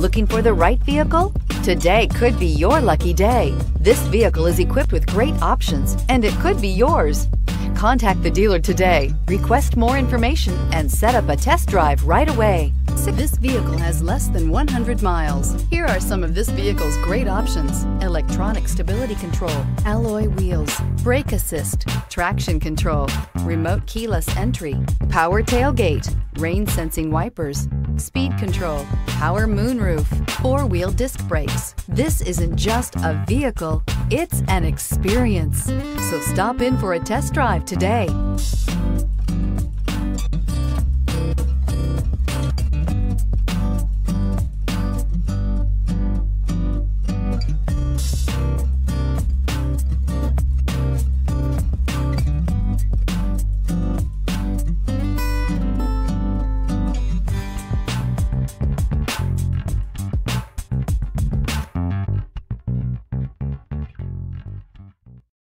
Looking for the right vehicle? Today could be your lucky day. This vehicle is equipped with great options, and it could be yours. Contact the dealer today, request more information, and set up a test drive right away. This vehicle has less than 100 miles. Here are some of this vehicle's great options: electronic stability control, alloy wheels, brake assist, traction control, remote keyless entry, power tailgate, rain sensing wipers, speed control, power moonroof, four-wheel disc brakes. This isn't just a vehicle, it's an experience. So stop in for a test drive today.